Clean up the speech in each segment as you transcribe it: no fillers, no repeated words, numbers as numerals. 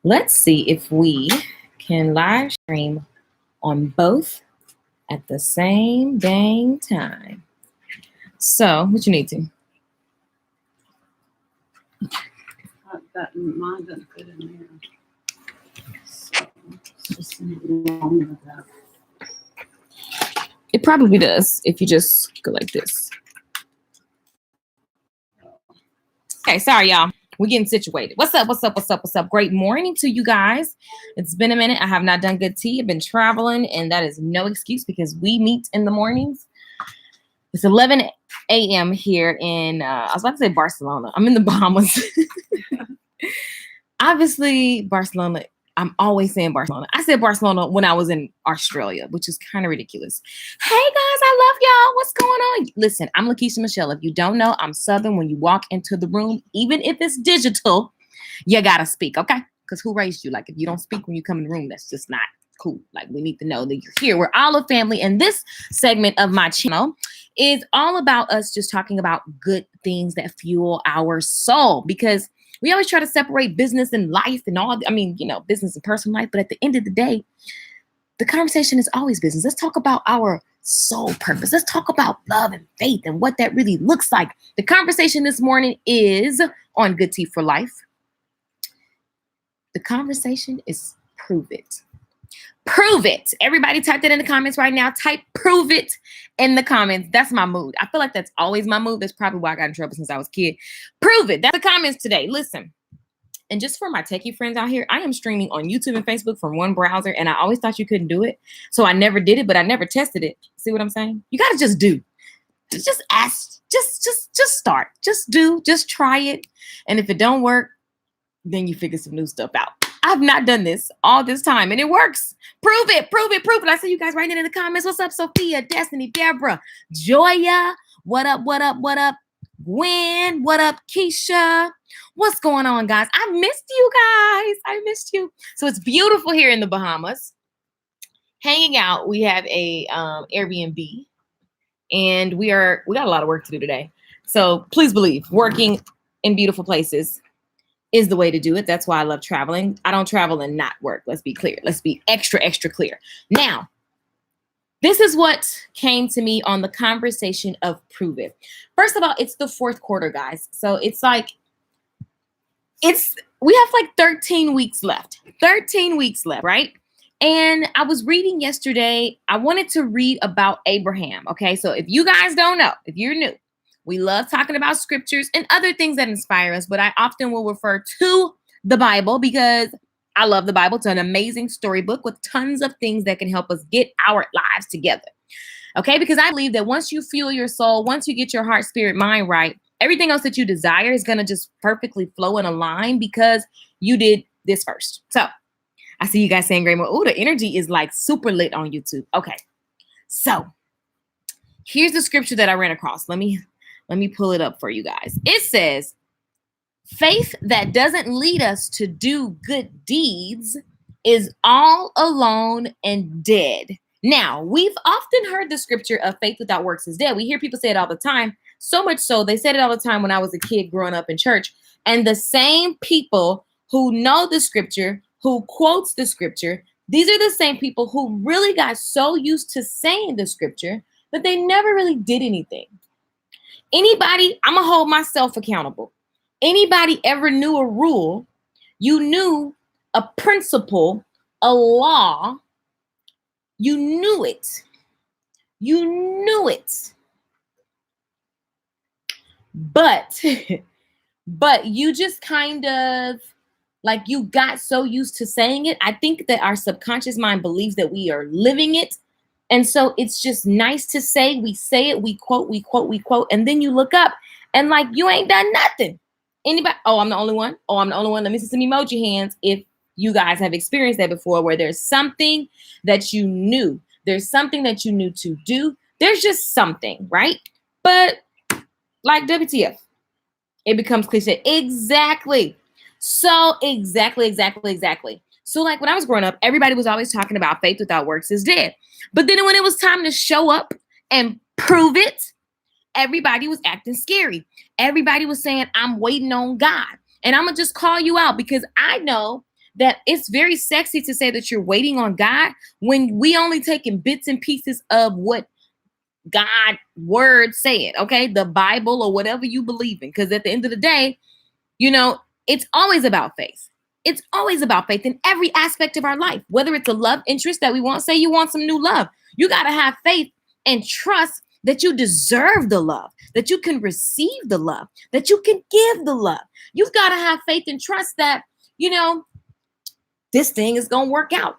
Let's see if we can live stream on both at the same dang time. So, what you need to? Mine doesn't fit in there. It probably does if you just go like this. Okay, sorry, y'all. We're getting situated. What's up? What's up? What's up? What's up? Great morning to you guys. It's been a minute. I have not done good tea. I've been traveling, and that is no excuse because we meet in the mornings. It's 11 a.m. here in, I was about to say Barcelona. I'm in the Bahamas. Obviously, Barcelona. I'm always saying Barcelona. I said Barcelona when I was in Australia, which is kind of ridiculous. Hey, guys, I love y'all. What's going on? Listen, I'm Lakeisha Michelle. If you don't know, I'm Southern. When you walk into the room, even if it's digital, you got to speak, okay? Because who raised you? Like, if you don't speak when you come in the room, that's just not cool. Like, we need to know that you're here. We're all a family. And this segment of my channel is all about us just talking about good things that fuel our soul, because we always try to separate business and life and all. I mean, business and personal life. But at the end of the day, the conversation is always business. Let's talk about our soul purpose. Let's talk about love and faith and what that really looks like. The conversation this morning is on Good Tea for Life. The conversation is prove it. Prove it. Everybody type that in the comments right now. Type prove it in the comments. That's my mood. I feel like that's always my mood. That's probably why I got in trouble since I was a kid. Prove it. That's the comments today. Listen. And just for my techie friends out here, I am streaming on YouTube and Facebook from one browser, and I always thought you couldn't do it. So I never did it, but I never tested it. See what I'm saying? You got to just do. Just ask. Just start. Just do. Just try it. And if it don't work, then you figure some new stuff out. I've not done this all this time, and it works. Prove it, prove it, prove it. I see you guys writing in the comments. What's up, Sophia, Destiny, Deborah, Joya? What up, what up, what up? Gwen, what up, Keisha? What's going on, guys? I missed you guys. I missed you. So it's beautiful here in the Bahamas. Hanging out. We have a Airbnb, and we got a lot of work to do today. So please believe working in beautiful places is the way to do it. That's why I love traveling. I don't travel and not work. Let's be clear. Let's be extra, extra clear. Now, this is what came to me on the conversation of prove it. First of all, it's the fourth quarter, guys. So it's like, we have like 13 weeks left. 13 weeks left, right? And I was reading yesterday. I wanted to read about Abraham. Okay, so if you guys don't know, if you're new, we love talking about scriptures and other things that inspire us, but I often will refer to the Bible because I love the Bible. It's an amazing storybook with tons of things that can help us get our lives together. Okay, because I believe that once you fuel your soul, once you get your heart, spirit, mind right, everything else that you desire is going to just perfectly flow in a line because you did this first. So I see you guys saying great. Oh, the energy is like super lit on YouTube. Okay, so here's the scripture that I ran across. Let me pull it up for you guys. It says, faith that doesn't lead us to do good deeds is all alone and dead. Now, we've often heard the scripture of faith without works is dead. We hear people say it all the time. So much so, they said it all the time when I was a kid growing up in church. And the same people who know the scripture, who quotes the scripture, these are the same people who really got so used to saying the scripture that they never really did anything. Anybody, I'm going to hold myself accountable. Anybody ever knew a rule, you knew a principle, a law, you knew it. You knew it. But you just kind of like you got so used to saying it. I think that our subconscious mind believes that we are living it. And so it's just nice to say, we say it, we quote, and then you look up and like, you ain't done nothing. Anybody? Oh, I'm the only one. Oh, I'm the only one. Let me see some emoji hands. If you guys have experienced that before, where there's something that you knew, there's something that you knew to do. There's just something, right? But like WTF, it becomes cliche. Exactly. So exactly. So like when I was growing up, everybody was always talking about faith without works is dead. But then when it was time to show up and prove it, everybody was acting scary. Everybody was saying, I'm waiting on God. And I'm going to just call you out because I know that it's very sexy to say that you're waiting on God when we only taking bits and pieces of what God word said, okay? The Bible or whatever you believe in. Because at the end of the day, you know, it's always about faith. It's always about faith in every aspect of our life, whether it's a love interest that we want. Say you want some new love. You got to have faith and trust that you deserve the love, that you can receive the love, that you can give the love. You've got to have faith and trust that, you know, this thing is going to work out,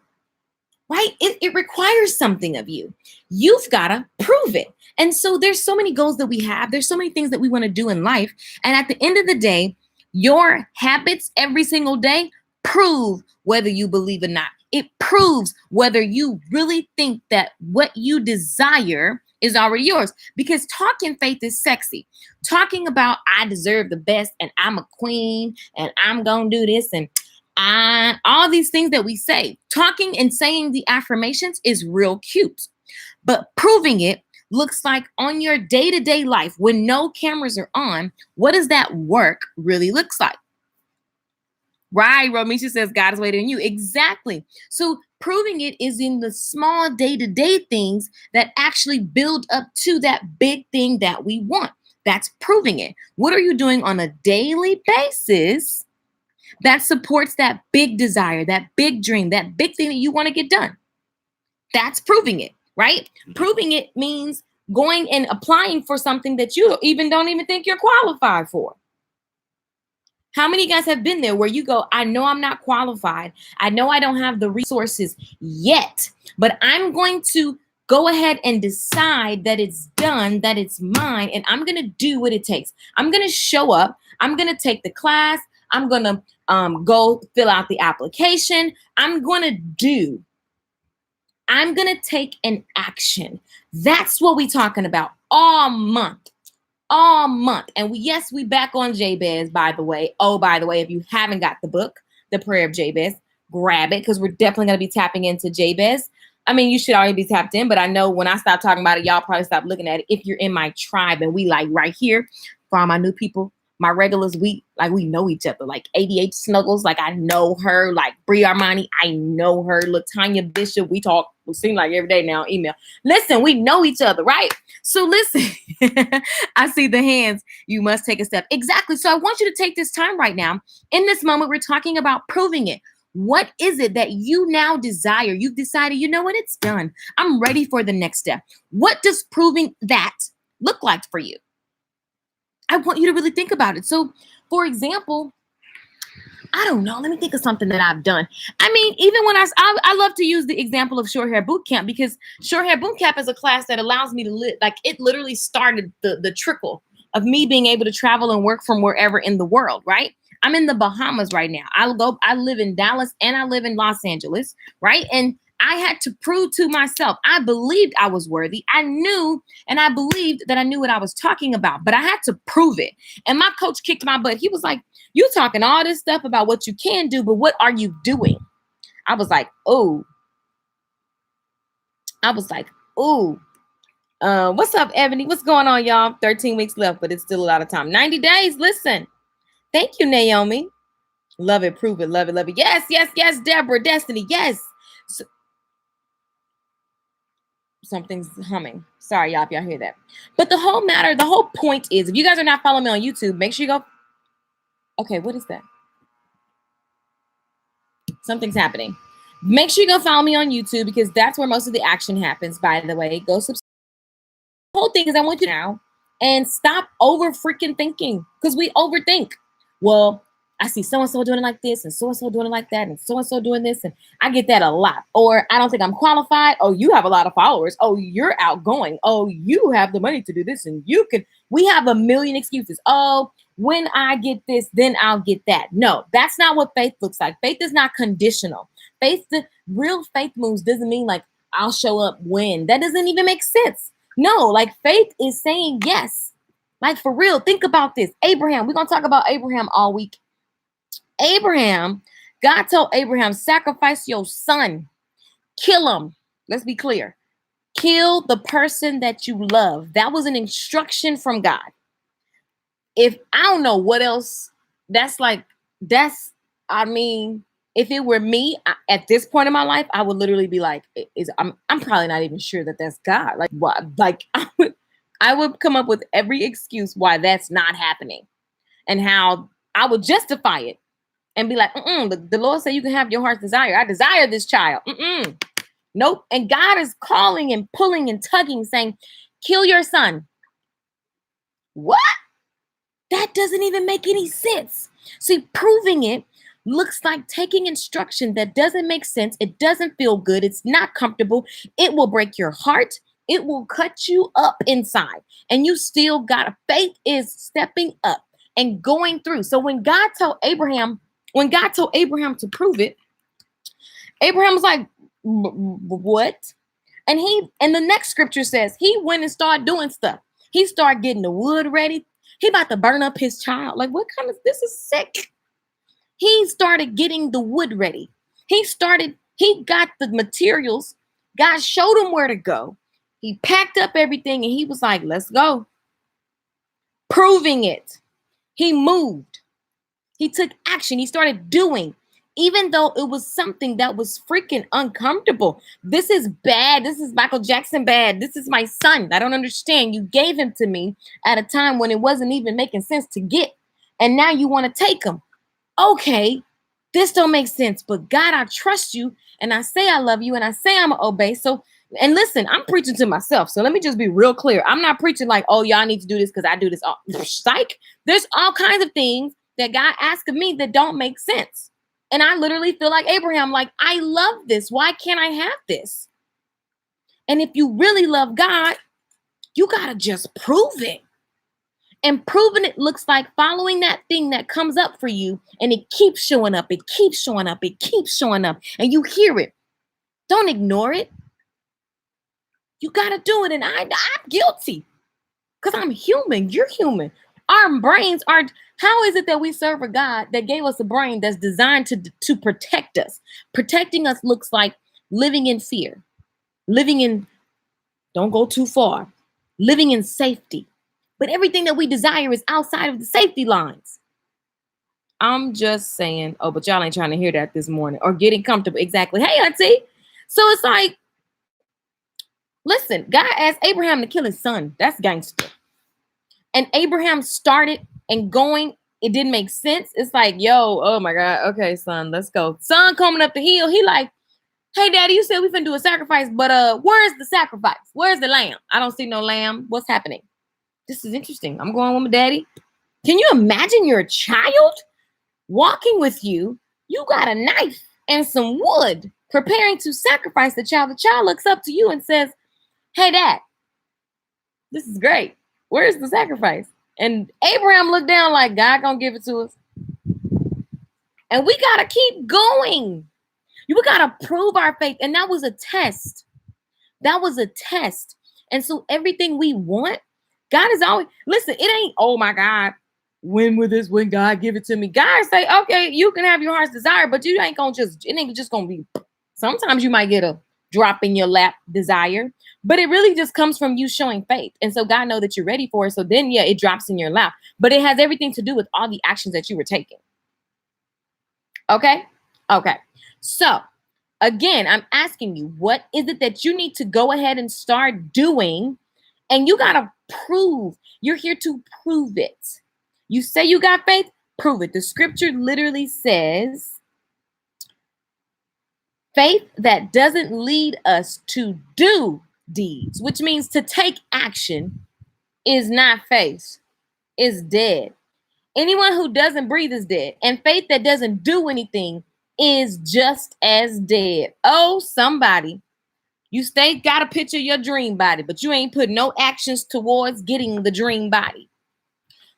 right? It requires something of you. You've got to prove it. And so there's so many goals that we have. There's so many things that we want to do in life. And at the end of the day, your habits every single day prove whether you believe or not. It proves whether you really think that what you desire is already yours. Because talking faith is sexy. Talking about I deserve the best and I'm a queen and I'm going to do this and all these things that we say. Talking and saying the affirmations is real cute. But proving it looks like on your day-to-day life when no cameras are on, what does that work really looks like? Right, Romisha says God is waiting on you. Exactly. So proving it is in the small day-to-day things that actually build up to that big thing that we want. That's proving it. What are you doing on a daily basis that supports that big desire, that big dream, that big thing that you want to get done? That's proving it, right? Proving it means going and applying for something that you don't even think you're qualified for. How many of you guys have been there where you go, I know I'm not qualified. I know I don't have the resources yet, but I'm going to go ahead and decide that it's done, that it's mine, and I'm going to do what it takes. I'm going to show up. I'm going to take the class. I'm going to go fill out the application. I'm going to take an action. That's what we're talking about all month. And we back on Jabez, by the way. Oh, by the way, if you haven't got the book, The Prayer of Jabez, grab it because we're definitely going to be tapping into Jabez. I mean, you should already be tapped in, but I know when I stop talking about it, y'all probably stop looking at it. If you're in my tribe and we like right here, for all my new people, my regulars, we know each other. Like 88 Snuggles, like I know her. Like Brie Armani, I know her. Latanya Bishop, we talk. It seems like every day now, email. Listen, we know each other, right? So listen, I see the hands. You must take a step. Exactly. So I want you to take this time right now. In this moment, we're talking about proving it. What is it that you now desire? You've decided, you know what? It's done. I'm ready for the next step. What does proving that look like for you? I want you to really think about it. So, for example, I don't know. Let me think of something that I've done. I mean, even when I love to use the example of Short Hair Boot Camp because Short Hair Boot Camp is a class that allows me to live. Like it literally started the trickle of me being able to travel and work from wherever in the world, right? I'm in the Bahamas right now. I live in Dallas and I live in Los Angeles, right? And I had to prove to myself, I believed I was worthy. I knew and I believed that I knew what I was talking about, but I had to prove it. And my coach kicked my butt. He was like, you talking all this stuff about what you can do, but what are you doing? I was like, oh. What's up, Ebony? What's going on, y'all? 13 weeks left, but it's still a lot of time. 90 days. Listen. Thank you, Naomi. Love it. Prove it. Love it. Love it. Yes, yes, yes, Deborah. Destiny. Yes. Something's humming. Sorry, y'all, if y'all hear that. But the whole point is, if you guys are not following me on YouTube, make sure you go. Okay, what is that? Something's happening. Make sure you go follow me on YouTube because that's where most of the action happens, by the way. Go subscribe. The whole thing is I want you now and stop over freaking thinking because we overthink. Well, I see so-and-so doing it like this and so-and-so doing it like that and so-and-so doing this. And I get that a lot. Or I don't think I'm qualified. Oh, you have a lot of followers. Oh, you're outgoing. Oh, you have the money to do this. And we have a million excuses. Oh, when I get this, then I'll get that. No, that's not what faith looks like. Faith is not conditional. The real faith moves doesn't mean like I'll show up when. That doesn't even make sense. No, like faith is saying yes. Like for real, think about this. Abraham, we're going to talk about Abraham all week. Abraham, God told Abraham, sacrifice your son, kill him. Let's be clear. Kill the person that you love. That was an instruction from God. If I don't know what else, I mean, If it were me at this point in my life, I would literally be like, I'm probably not even sure that that's God. Like what? Like I would come up with every excuse why that's not happening, and how I would justify it and be like, the Lord said you can have your heart's desire. I desire this child. Nope. And God is calling and pulling and tugging, saying, kill your son. What? That doesn't even make any sense. See, proving it looks like taking instruction that doesn't make sense. It doesn't feel good. It's not comfortable. It will break your heart. It will cut you up inside. And you still got faith is stepping up and going through. So when God told Abraham to prove it, Abraham was like, what? And the next scripture says he went and started doing stuff. He started getting the wood ready. He about to burn up his child. Like, what kind of, this is sick. He started getting the wood ready. He got the materials. God showed him where to go. He packed up everything and he was like, let's go. Proving it. He moved. He took action. He started doing, even though it was something that was freaking uncomfortable. This is bad. This is Michael Jackson bad. This is my son. I don't understand. You gave him to me at a time when it wasn't even making sense to get. And now you want to take him. Okay, this don't make sense. But God, I trust you. And I say I love you. And I say I'm going to obey. So, and listen, I'm preaching to myself. So let me just be real clear. I'm not preaching like, oh, y'all need to do this because I do this. All. Psych. There's all kinds of things that God asked of me that don't make sense. And I literally feel like Abraham, like, I love this. Why can't I have this? And if you really love God, you got to just prove it. And proving it looks like following that thing that comes up for you. And it keeps showing up. It keeps showing up. It keeps showing up. And you hear it. Don't ignore it. You got to do it. And I'm guilty because I'm human. You're human. Our brains are. How is it that we serve a God that gave us a brain that's designed to protect us? Protecting us looks like living in fear, living in, don't go too far, living in safety. But everything that we desire is outside of the safety lines. I'm just saying, oh, but y'all ain't trying to hear that this morning or getting comfortable. Exactly. Hey, auntie. So it's like, listen, God asked Abraham to kill his son. That's gangster. And Abraham started and going. It didn't make sense. It's like, yo, oh my God. Okay, son, let's go. Son coming up the hill. He like, hey, daddy, you said we finna do a sacrifice, but where's the sacrifice? Where's the lamb? I don't see no lamb. What's happening? This is interesting. I'm going with my daddy. Can you imagine your child walking with you? You got a knife and some wood preparing to sacrifice the child. The child looks up to you and says, hey, dad, this is great. Where's the sacrifice? And Abraham looked down like, God gonna give it to us. And we gotta keep going. We gotta prove our faith. And that was a test. That was a test. And so everything we want, God is always, listen, it ain't, oh my God, when God give it to me? God say, okay, you can have your heart's desire, but you ain't gonna just, it ain't just gonna be, sometimes you might get a drop in your lap desire, but it really just comes from you showing faith. And so God know that you're ready for it. So then, yeah, it drops in your lap, but it has everything to do with all the actions that you were taking. Okay. Okay. So again, I'm asking you, what is it that you need to go ahead and start doing? And you got to prove, you're here to prove it. You say you got faith, prove it. The scripture literally says, faith that doesn't lead us to do deeds, which means to take action, is not faith, is dead. Anyone who doesn't breathe is dead. And faith that doesn't do anything is just as dead. Oh, somebody. You got a picture of your dream body, but you ain't put no actions towards getting the dream body.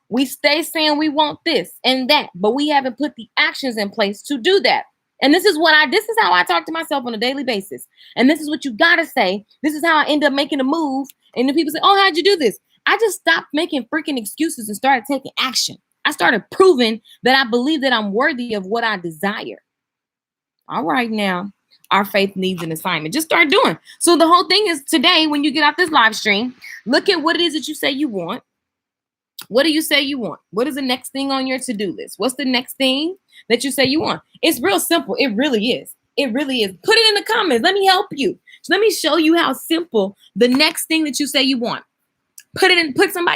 We stay saying we want this and that, but we haven't put the actions in place to do that. And this is how I talk to myself on a daily basis. And this is what you got to say. This is how I end up making a move. And then people say, oh, how'd you do this? I just stopped making freaking excuses and started taking action. I started proving that I believe that I'm worthy of what I desire. All right, now. Our faith needs an assignment. Just start doing. So the whole thing is today, when you get out this live stream, look at what it is that you say you want. What do you say you want? What is the next thing on your to-do list? What's the next thing that you say you want? It's real simple. It really is. It really is. Put it in the comments. Let me help you. Let me show you how simple the next thing that you say you want. Put some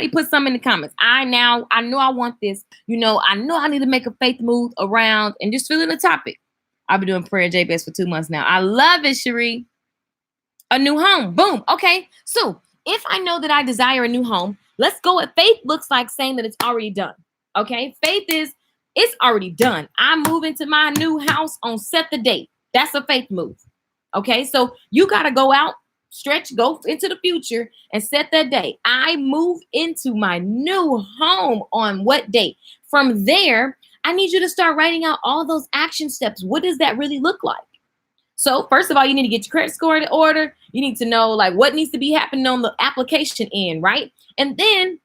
in the comments. I know I want this. I know I need to make a faith move around and just fill in the topic. I've been doing prayer JBS for 2 months now. I love it, Cherie. A new home. Boom. Okay. So if I know that I desire a new home, let's go at faith looks like saying that it's already done. Okay. Faith is it's already done. I move into my new house on set the date. That's a faith move. Okay. So you got to go out, stretch, go into the future and set that date. I move into my new home on what date? From there, I need you to start writing out all those action steps. What does that really look like? So first of all, you need to get your credit score in order. You need to know like what needs to be happening on the application end, right? And then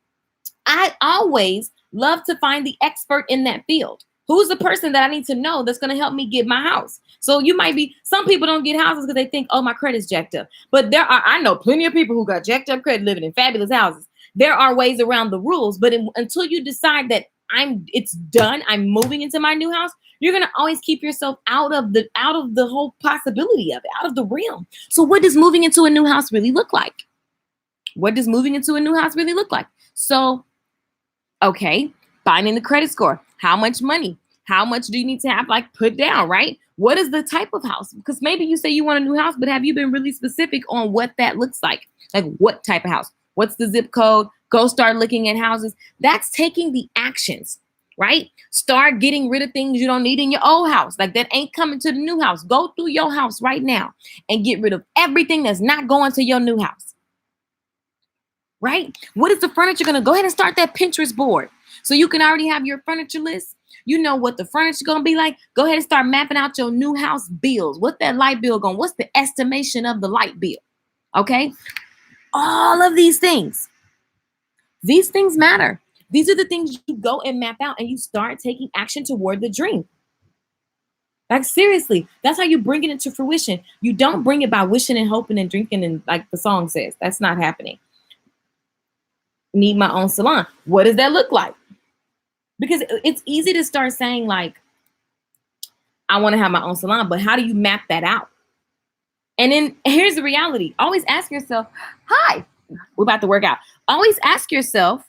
I always love to find the expert in that field. Who's the person that I need to know that's going to help me get my house? So you might be, some people don't get houses because they think, oh, my credit's jacked up. But I know plenty of people who got jacked up credit living in fabulous houses. There are ways around the rules, but until you decide that it's done, I'm moving into my new house, you're going to always keep yourself out of the whole possibility of it, out of the realm. So what does moving into a new house really look like? What does moving into a new house really look like? So, okay, finding the credit score. How much money? How much do you need to have like put down, right? What is the type of house? Because maybe you say you want a new house, but have you been really specific on what that looks like? Like what type of house? What's the zip code? Go start looking at houses. That's taking the actions, right? Start getting rid of things you don't need in your old house. Like that ain't coming to the new house. Go through your house right now and get rid of everything that's not going to your new house, right? What is the furniture going to go ahead and start that Pinterest board so you can already have your furniture list. You know what the furniture going to be like. Go ahead and start mapping out your new house bills. What that light bill going? What's the estimation of the light bill? Okay. All of these things matter. These are the things you go and map out and you start taking action toward the dream. Like seriously, that's how you bring it into fruition. You don't bring it by wishing and hoping and drinking and like the song says. That's not happening. Need my own salon. What does that look like? Because it's easy to start saying like, I want to have my own salon, but how do you map that out? And then here's the reality. Always ask yourself, hi, we're about to work out. Always ask yourself,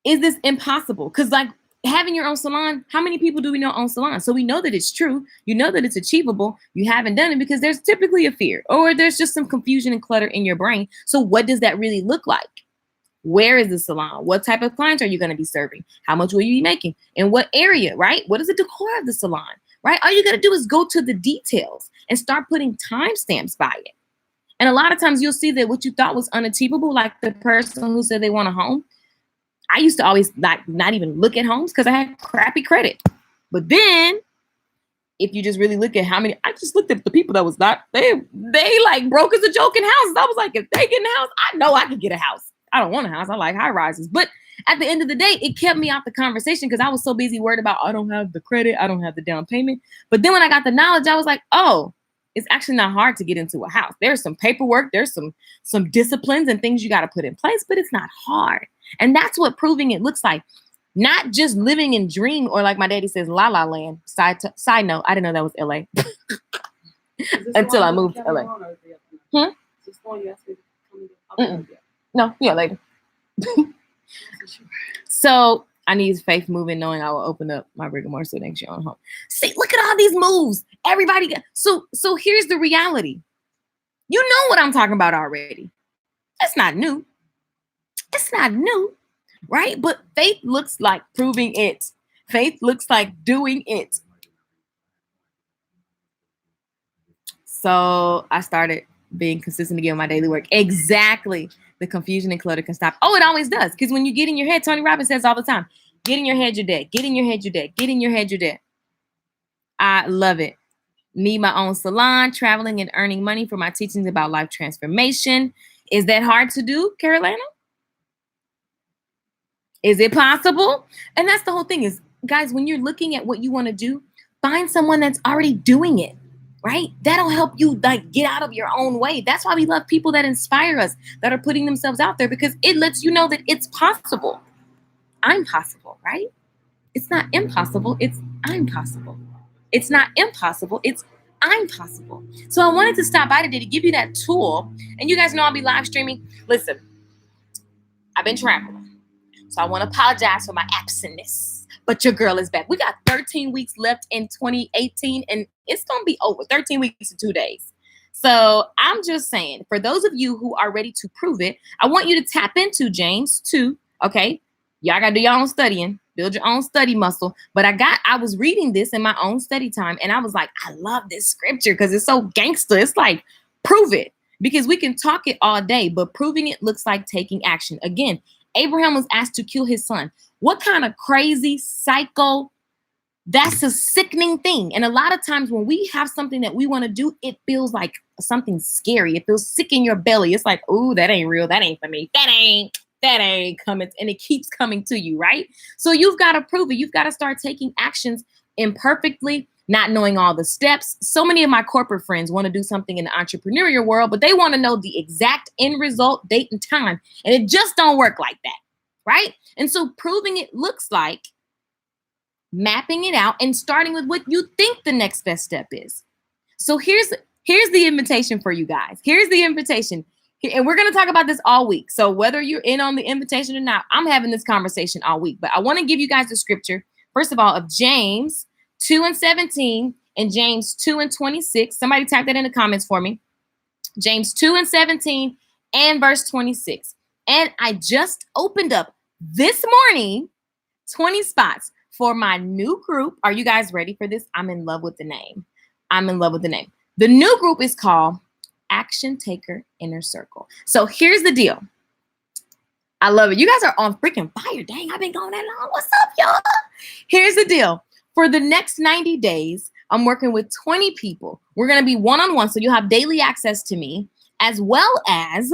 is this impossible? Because like having your own salon, how many people do we know own salons? So we know that it's true. You know that it's achievable. You haven't done it because there's typically a fear or there's just some confusion and clutter in your brain. So what does that really look like? Where is the salon? What type of clients are you going to be serving? How much will you be making? In what area, right? What is the decor of the salon, right? All you got to do is go to the details and start putting timestamps by it. And a lot of times you'll see that what you thought was unachievable, like the person who said they want a home. I used to always not even look at homes because I had crappy credit. But then if you just really look at how many, I just looked at the people that was not, they like broke as a joke in houses. I was like, if they get in a house, I know I could get a house. I don't want a house. I like high rises. But at the end of the day, it kept me out the conversation because I was so busy worried about, I don't have the credit. I don't have the down payment. But then when I got the knowledge, I was like, oh, it's actually not hard to get into a house. There's some paperwork. There's some disciplines and things you got to put in place, but it's not hard. And that's what proving it looks like. Not just living in dream or like my daddy says, la la land. Side note, I didn't know that was LA until I moved to LA. No, yeah, later. So I need faith moving, knowing I will open up my brick and mortar store next year on home. See, look at all these moves. Everybody got so here's the reality. You know what I'm talking about already. That's not new. It's not new, right? But faith looks like proving it. Faith looks like doing it. So I started being consistent to get my daily work. Exactly. The confusion and clutter can stop. Oh, it always does. Because when you get in your head, Tony Robbins says all the time, get in your head, you're dead. Get in your head, you're dead. Get in your head, you're dead. I love it. Need my own salon, traveling and earning money for my teachings about life transformation. Is that hard to do, Carolina? Is it possible? And that's the whole thing is, guys, when you're looking at what you want to do, find someone that's already doing it. Right? That'll help you like get out of your own way. That's why we love people that inspire us, that are putting themselves out there because it lets you know that it's possible. I'm possible, right? It's not impossible. It's I'm possible. It's not impossible. It's I'm possible. So I wanted to stop by today to give you that tool. And you guys know I'll be live streaming. Listen, I've been traveling. So I want to apologize for my absentness. But your girl is back. We got 13 weeks left in 2018, and it's going to be over. 13 weeks and 2 days. So I'm just saying, for those of you who are ready to prove it, I want you to tap into James 2, okay? Y'all got to do your own studying, build your own study muscle. But I was reading this in my own study time, and I was like, I love this scripture because it's so gangster. It's like, prove it, because we can talk it all day, but proving it looks like taking action. Again, Abraham was asked to kill his son. What kind of crazy psycho? That's a sickening thing. And a lot of times when we have something that we want to do, it feels like something scary. It feels sick in your belly. It's like, ooh, that ain't real. That ain't for me. That ain't coming. And it keeps coming to you, right? So you've got to prove it. You've got to start taking actions imperfectly, not knowing all the steps. So many of my corporate friends want to do something in the entrepreneurial world, but they want to know the exact end result, date, and time. And it just don't work like that, right? And so proving it looks like mapping it out and starting with what you think the next best step is. So here's the invitation for you guys. Here's the invitation. And we're going to talk about this all week. So whether you're in on the invitation or not, I'm having this conversation all week. But I want to give you guys the scripture, first of all, of James 2:17 and James 2:26. Somebody type that in the comments for me. James 2:17 and verse 26. And I just opened up this morning 20 spots for my new group. Are you guys ready for this? I'm in love with the name. The new group is called Action Taker Inner Circle. So here's the deal. I love it. You guys are on freaking fire. Dang, I've been going that long. What's up, y'all? Here's the deal. For the next 90 days, I'm working with 20 people. We're going to be one-on-one, so you'll have daily access to me, as well as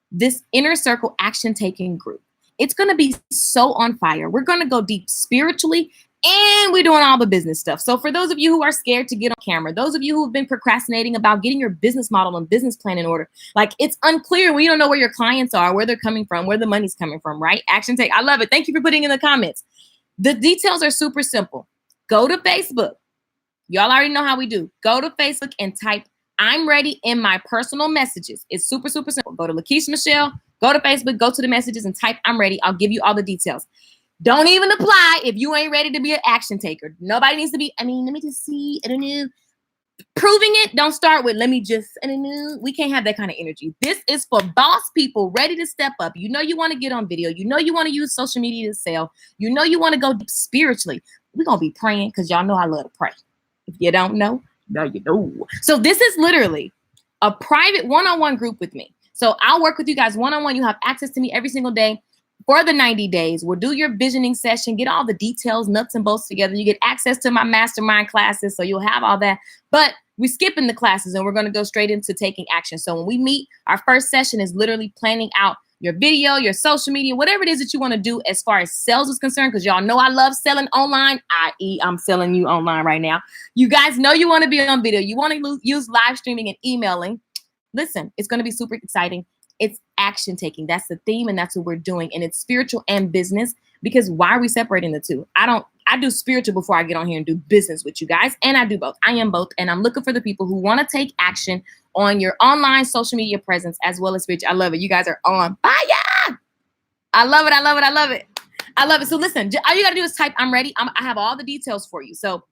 this Inner Circle Action Taking group. It's going to be so on fire. We're going to go deep spiritually, and we're doing all the business stuff. So for those of you who are scared to get on camera, those of you who have been procrastinating about getting your business model and business plan in order, like it's unclear. We don't know where your clients are, where they're coming from, where the money's coming from, right? Action Take. I love it. Thank you for putting in the comments. The details are super simple. Go to Facebook. Y'all already know how we do. Go to Facebook and type I'm ready in my personal messages. It's super, super simple. Go to Lakeisha Michelle. Go to Facebook, go to the messages and type I'm ready. I'll give you all the details. Don't even apply if you ain't ready to be an action taker. Nobody needs to be, let me just see, I don't know. Proving it, don't start with, let me just, I don't know. We can't have that kind of energy. This is for boss people ready to step up. You know you want to get on video. You know you want to use social media to sell. You know you want to go deep spiritually. We're going to be praying because y'all know I love to pray. If you don't know, now you know. So this is literally a private one-on-one group with me. So I'll work with you guys one-on-one. You have access to me every single day for the 90 days. We'll do your visioning session, get all the details, nuts and bolts together. You get access to my mastermind classes, so you'll have all that. But we're skipping the classes and we're going to go straight into taking action. So when we meet, our first session is literally planning out your video, your social media, whatever it is that you want to do as far as sales is concerned, because y'all know I love selling online, i.e. I'm selling you online right now. You guys know you want to be on video. You want to use live streaming and emailing. Listen, it's going to be super exciting. It's action taking. That's the theme, and that's what we're doing. And it's spiritual and business, because why are we separating the two? I do spiritual before I get on here and do business with you guys. And I do both. I am both. And I'm looking for the people who want to take action on your online social media presence as well as spiritual. I love it. You guys are on fire. I love it. I love it. I love it. I love it. So listen, all you got to do is type I'm ready. I have all the details for you. So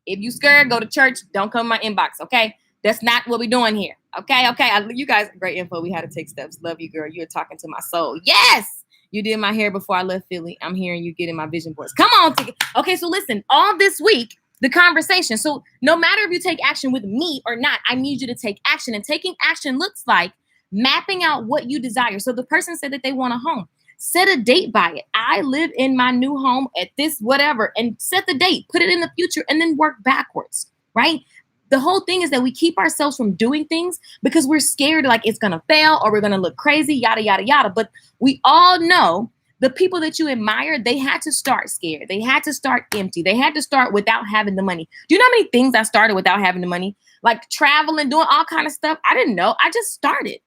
if you scared, go to church. Don't come in my inbox. Okay. That's not what we're doing here. Okay. You guys, great info. We had to take steps. Love you, girl. You're talking to my soul. Yes. You did my hair before I left Philly. I'm hearing you getting my vision boards. Come on. Okay. So listen, all this week, the conversation. So no matter if you take action with me or not, I need you to take action. And taking action looks like mapping out what you desire. So the person said that they want a home. Set a date by it. I live in my new home at this whatever, and set the date, put it in the future, and then work backwards, right? The whole thing is that we keep ourselves from doing things because we're scared like it's going to fail or we're going to look crazy, yada, yada, yada. But we all know the people that you admire, they had to start scared. They had to start empty. They had to start without having the money. Do you know how many things I started without having the money? Like traveling, doing all kind of stuff. I didn't know. I just started.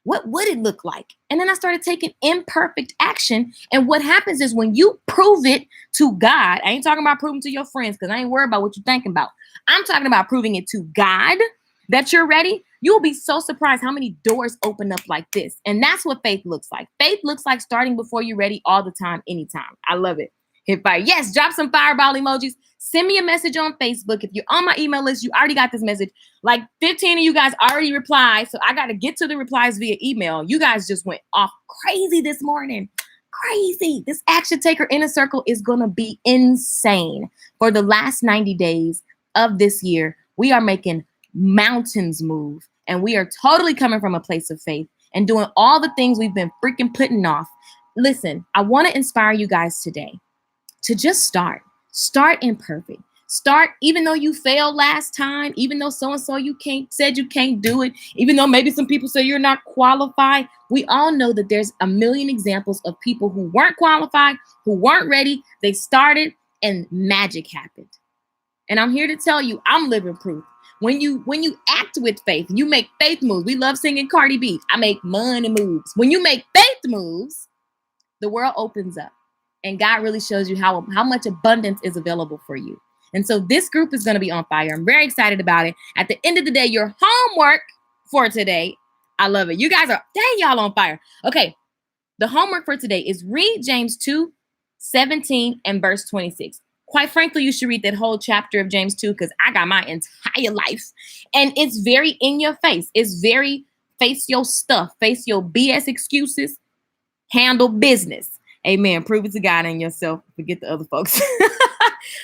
What would it look like? And then I started taking imperfect action. And what happens is when you prove it to God, I ain't talking about proving to your friends because I ain't worried about what you're thinking about. I'm talking about proving it to God that you're ready. You'll be so surprised how many doors open up like this. And that's what faith looks like. Faith looks like starting before you're ready all the time, anytime. I love it. Hit fire. Yes, drop some fireball emojis. Send me a message on Facebook. If you're on my email list, you already got this message. Like 15 of you guys already replied. So I got to get to the replies via email. You guys just went off crazy this morning. Crazy. This Action Taker Inner Circle is going to be insane. For the last 90 days of this year, we are making mountains move. And we are totally coming from a place of faith and doing all the things we've been freaking putting off. Listen, I want to inspire you guys today to just start. Start imperfect. Start, even though you failed last time, even though so-and-so said you can't do it, even though maybe some people say you're not qualified. We all know that there's a million examples of people who weren't qualified, who weren't ready. They started and magic happened. And I'm here to tell you, I'm living proof. When you act with faith, you make faith moves. We love singing Cardi B. I make money moves. When you make faith moves, the world opens up. And God really shows you how much abundance is available for you. And so this group is going to be on fire. I'm very excited about it. At the end of the day, your homework for today, I love it. You guys are, dang, y'all on fire. Okay, the homework for today is read James 2:17 and verse 26. Quite frankly, you should read that whole chapter of James 2 because I got my entire life. And it's very in your face. It's very face your stuff, face your BS excuses, handle business. Amen. Prove it to God and yourself. Forget the other folks.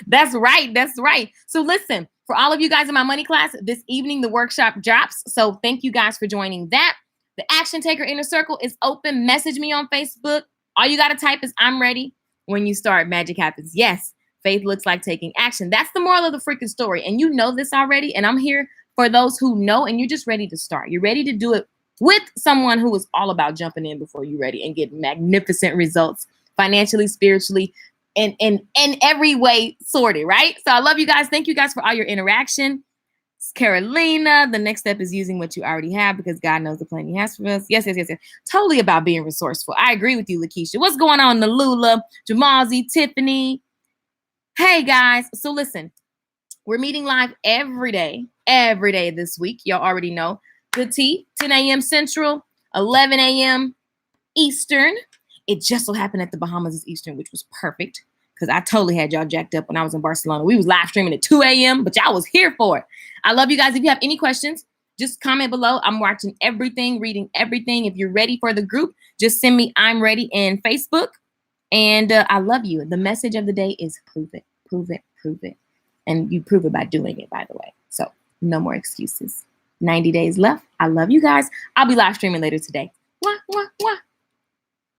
That's right. That's right. So listen, for all of you guys in my money class, this evening, the workshop drops. So thank you guys for joining that. The Action Taker Inner Circle is open. Message me on Facebook. All you got to type is I'm ready. When you start, magic happens. Yes, faith looks like taking action. That's the moral of the freaking story. And you know this already. And I'm here for those who know and you're just ready to start. You're ready to do it with someone who is all about jumping in before you're ready and get magnificent results financially, spiritually, and in every way sorted, right? So I love you guys. Thank you guys for all your interaction. It's Carolina. The next step is using what you already have because God knows the plan he has for us. Yes. Totally about being resourceful. I agree with you, Lakeisha. What's going on, Nalula, Jamalzi, Tiffany? Hey, guys. So listen, we're meeting live every day this week. Y'all already know. Good tea, 10 a.m. Central, 11 a.m. Eastern. It just so happened that the Bahamas is Eastern, which was perfect because I totally had y'all jacked up when I was in Barcelona. We was live streaming at 2 a.m., but y'all was here for it. I love you guys. If you have any questions, just comment below. I'm watching everything, reading everything. If you're ready for the group, just send me I'm ready in Facebook. And I love you. The message of the day is prove it, prove it, prove it. And you prove it by doing it, by the way. So no more excuses. 90 days left. I love you guys. I'll be live streaming later today. Mwah, mwah, mwah.